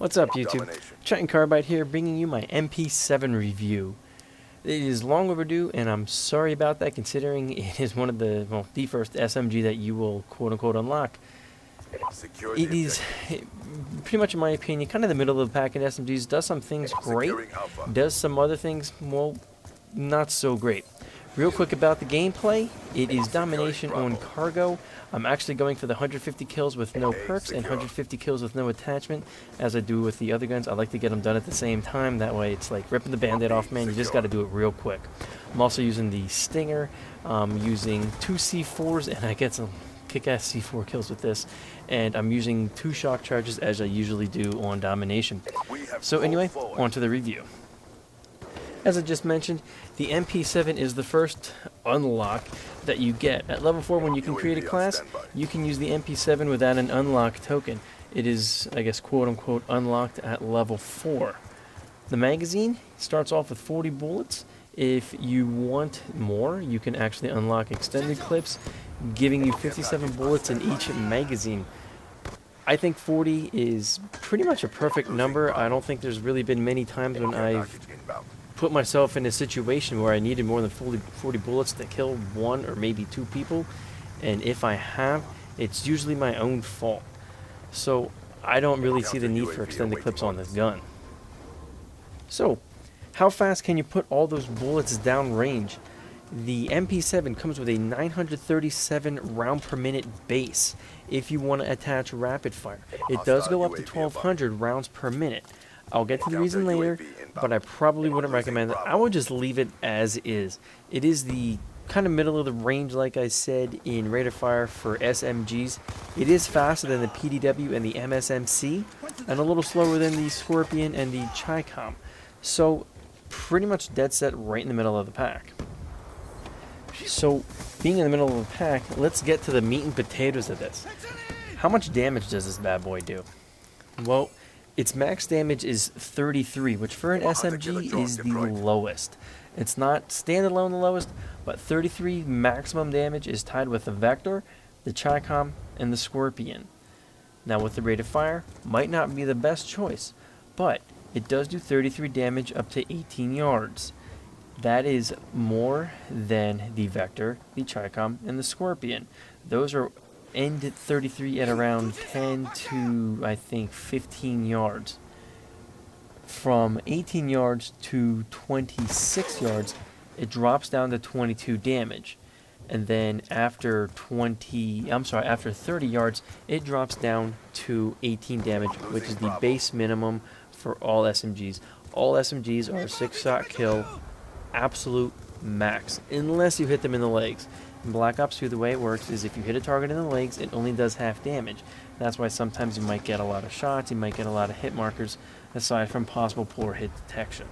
What's up, YouTube? Triton Carbide here, bringing you my MP7 review. It is long overdue, and I'm sorry about that, considering it is one of the, well, the first SMG that you will quote-unquote unlock. It is, pretty much in my opinion, kind of the middle of the pack in SMGs. Does some things great, does some other things, well, not so great. Real quick about the gameplay, it is domination on cargo. I'm actually going for the 150 kills with no perks and 150 kills with no attachment, as I do with the other guns. I like to get them done at the same time, that way it's like ripping the band-aid off, man. You just got to do it real quick. I'm also using the Stinger, using 2 C4s, and I get some kick-ass C4 kills with this, and I'm using 2 shock charges as I usually do on domination. So anyway, on to the review. As I just mentioned, the MP7 is the first unlock that you get. At level 4, when you can create a class, you can use the MP7 without an unlock token. It is, I guess, quote-unquote, unlocked at level 4. The magazine starts off with 40 bullets. If you want more, you can actually unlock extended clips, giving you 57 bullets in each magazine. I think 40 is pretty much a perfect number. I don't think there's really been many times when I've put myself in a situation where I needed more than 40 bullets to kill 1 or maybe 2 people, and if I have, it's usually my own fault. So I don't really see the need for extended clips on this gun. So how fast can you put all those bullets down range? The MP7 comes with a 937 round per minute base if you want to attach rapid fire. It does go up to 1200 rounds per minute. I'll get to the reason later, but I probably wouldn't recommend it. I would just leave it as is. It is the kind of middle of the range, like I said, in rate of fire for SMGs. It is faster than the PDW and the MSMC, and a little slower than the Scorpion and the Triton. So, pretty much dead set right in the middle of the pack. So, being in the middle of the pack, let's get to the meat and potatoes of this. How much damage does this bad boy do? Well, its max damage is 33, which for an SMG is the lowest. It's not standalone the lowest, but 33 maximum damage is tied with the Vector, the Triton, and the Scorpion. Now with the rate of fire, might not be the best choice, but it does do 33 damage up to 18 yards. That is more than the Vector, the Triton, and the Scorpion. Those are end at 33 at around 10 to, I think, 15 yards. From 18 yards to 26 yards, it drops down to 22 damage. And then after 30 yards, it drops down to 18 damage, which is the base minimum for all SMGs. All SMGs are a 6-shot kill, absolute max, unless you hit them in the legs. In Black Ops 2, the way it works is if you hit a target in the legs, it only does half damage. That's why sometimes you might get a lot of shots, you might get a lot of hit markers, aside from possible poor hit detection.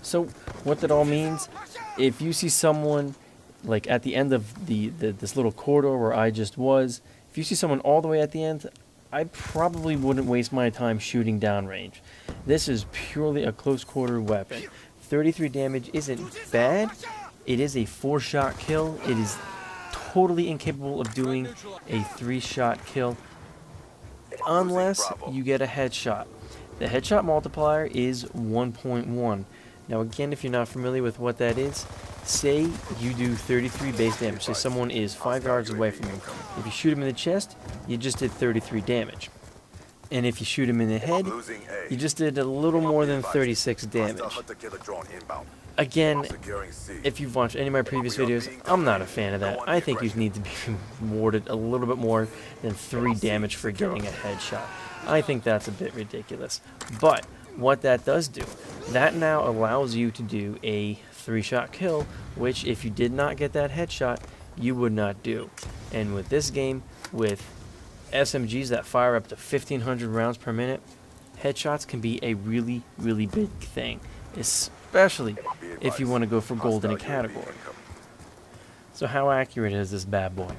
So, what that all means, if you see someone, like at the end of this little corridor where I just was, if you see someone all the way at the end, I probably wouldn't waste my time shooting downrange. This is purely a close quarter weapon. 33 damage isn't bad. It is a 4-shot kill. It is totally incapable of doing a 3-shot kill unless you get a headshot. The headshot multiplier is 1.1. Now again, if you're not familiar with what that is, say you do 33 base damage. Say someone is 5 yards away from you. If you shoot him in the chest, you just did 33 damage. And if you shoot him in the head, you just did a little more than 36 damage. Again, if you've watched any of my previous videos, I'm not a fan of that. I think you need to be rewarded a little bit more than 3 damage for getting a headshot. I think that's a bit ridiculous. But what that does do, that now allows you to do a 3-shot kill, which if you did not get that headshot, you would not do. And with this game, with SMGs that fire up to 1500 rounds per minute, headshots can be a really, really big thing, especially if you want to go for gold in a category. So how accurate is this bad boy?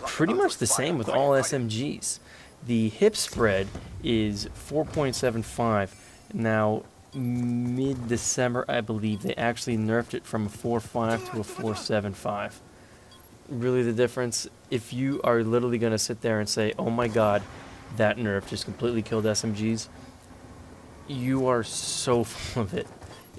Pretty much the same with all SMGs. The hip spread is 4.75. Now, mid-December, I believe, they actually nerfed it from a 4.5 to a 4.75. Really the difference, if you are literally going to sit there and say, oh my god, that nerf just completely killed SMGs. You are so full of it.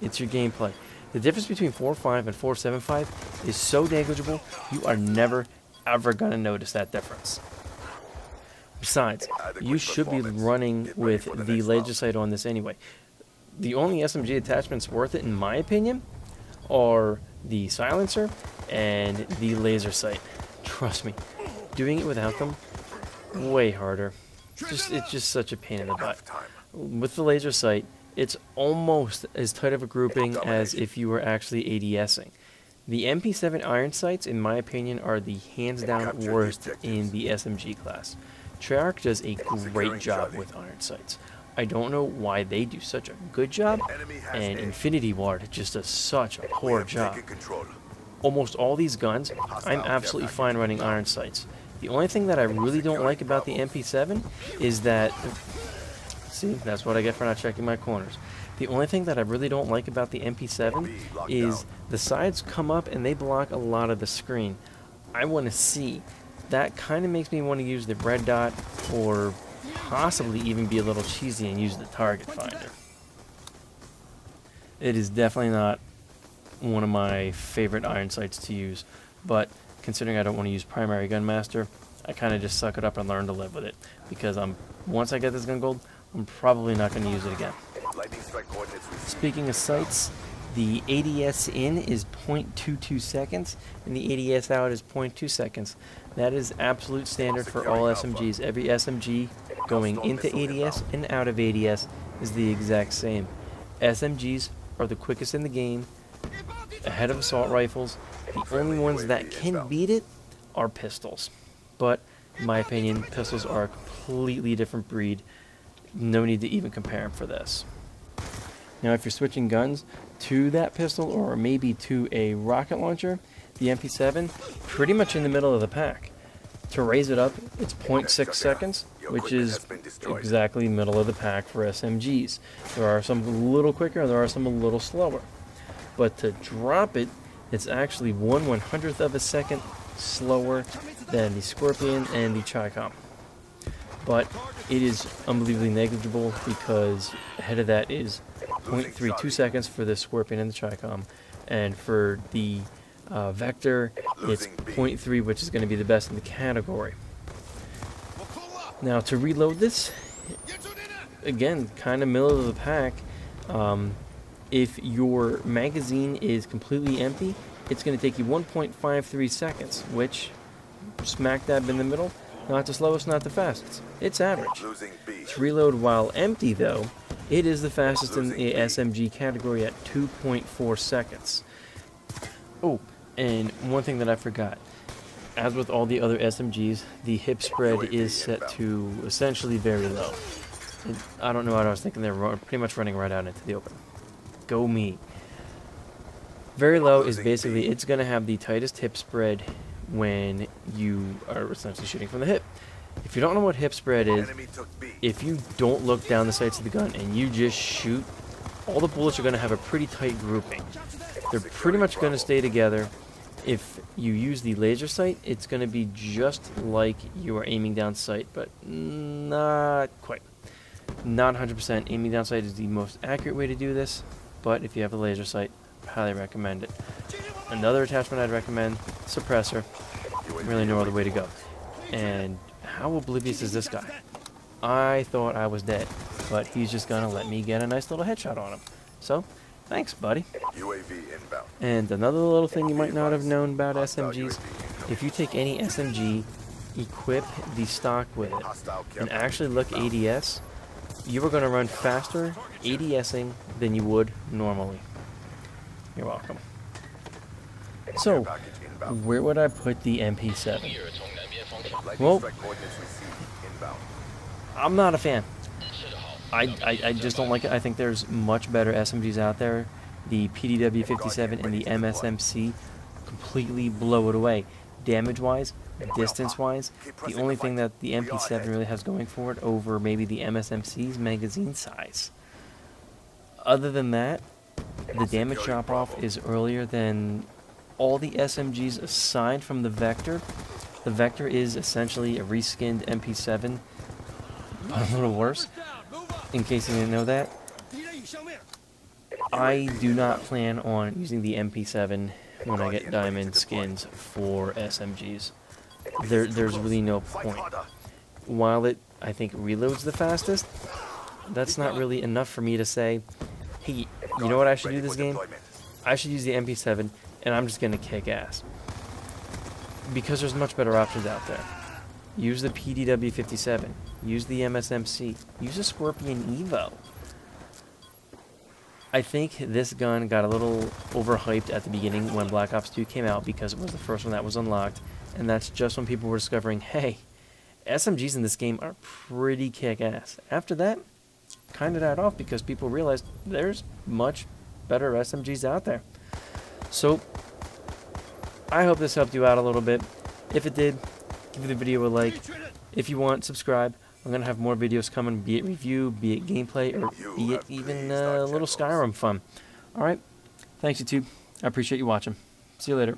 It's your gameplay. The difference between 4.5 and 4.75 is so negligible, you are never, ever going to notice that difference. Besides, you should be running with the laser sight on this anyway. The only SMG attachments worth it, in my opinion, are the silencer and the laser sight. Trust me, doing it without them, way harder. It's just such a pain in the butt. With the laser sight, it's almost as tight of a grouping as if you were actually ADSing. The MP7 iron sights, in my opinion, are the hands down worst in the SMG class. Treyarch does a great job with iron sights. I don't know why they do such a good job, and Infinity Ward just does such a poor job. Almost all these guns, I'm absolutely fine running iron sights. The only thing that I really don't like about the MP7 is that... See, that's what I get for not checking my corners. The only thing that I really don't like about the MP7 is the sides come up and they block a lot of the screen. I want to see. That kind of makes me want to use the red dot, or possibly even be a little cheesy and use the target finder. It is definitely not one of my favorite iron sights to use, but considering I don't want to use primary gun master, I kind of just suck it up and learn to live with it, because once I get this gun gold, I'm probably not going to use it again. Speaking of sights, the ADS in is 0.22 seconds, and the ADS out is 0.2 seconds. That is absolute standard for all SMGs. Every SMG going into ADS and out of ADS is the exact same. SMGs are the quickest in the game, ahead of assault rifles. The only ones that can beat it are pistols. But, in my opinion, pistols are a completely different breed. No need to even compare them for this. Now, if you're switching guns to that pistol, or maybe to a rocket launcher, the MP7, pretty much in the middle of the pack. To raise it up, it's 0.6 seconds, which is exactly middle of the pack for SMGs. There are some a little quicker, and there are some a little slower. But to drop it, it's actually 1/100th of a second slower than the Scorpion and the Triton. But it is unbelievably negligible, because ahead of that is 0.32 seconds for the Scorpion and the Triton, and for the Vector, it's 0.3, which is going to be the best in the category. Now, to reload this, again, kind of middle of the pack. If your magazine is completely empty, it's going to take you 1.53 seconds, which, smack dab in the middle, not the slowest, not the fastest. It's average. To reload while empty, though, it is the fastest in the SMG category at 2.4 seconds. Oh, and one thing that I forgot. As with all the other SMGs, the hip spread is set to essentially very low. And I don't know what I was thinking. They're pretty much running right out into the open. Go me. Very low is basically, it's going to have the tightest hip spread when you are essentially shooting from the hip. If you don't know what hip spread is, if you don't look down the sights of the gun and you just shoot, all the bullets are going to have a pretty tight grouping. They're pretty much going to stay together. If you use the laser sight, it's going to be just like you are aiming down sight, but not quite. Not 100%. Aiming down sight is the most accurate way to do this, but if you have a laser sight, highly recommend it. Another attachment I'd recommend, suppressor. Really no other way to go. And how oblivious is this guy? I thought I was dead, but he's just gonna let me get a nice little headshot on him. So, thanks, buddy. And another little thing you might not have known about SMGs, if you take any SMG, equip the stock with it, and actually look ADS, you are going to run faster ADSing than you would normally. You're welcome. So, where would I put the MP7? Well, I'm not a fan. I just don't like it. I think there's much better SMGs out there. The PDW-57 and the MSMC completely blow it away. Damage-wise, distance-wise, the only thing that the MP7 really has going for it over maybe the MSMC's magazine size. Other than that, the damage drop-off is earlier than all the SMGs aside from the Vector. The Vector is essentially a reskinned MP7 but a little worse. In case you didn't know that, I do not plan on using the MP7 when I get diamond skins for SMGs. There's really no point. While it, I think, reloads the fastest, that's not really enough for me to say, hey, you know what I should do this game? I should use the MP7, and I'm just going to kick ass. Because there's much better options out there. Use the PDW-57. Use the MSMC. Use the Scorpion Evo. I think this gun got a little overhyped at the beginning when Black Ops 2 came out because it was the first one that was unlocked, and that's just when people were discovering, hey, SMGs in this game are pretty kick-ass. After that, kind of died off because people realized there's much better SMGs out there. So, I hope this helped you out a little bit. If it did, give the video a like. If you want, subscribe. I'm going to have more videos coming, be it review, be it gameplay, or be it even a little Skyrim fun. Alright, thanks YouTube. I appreciate you watching. See you later.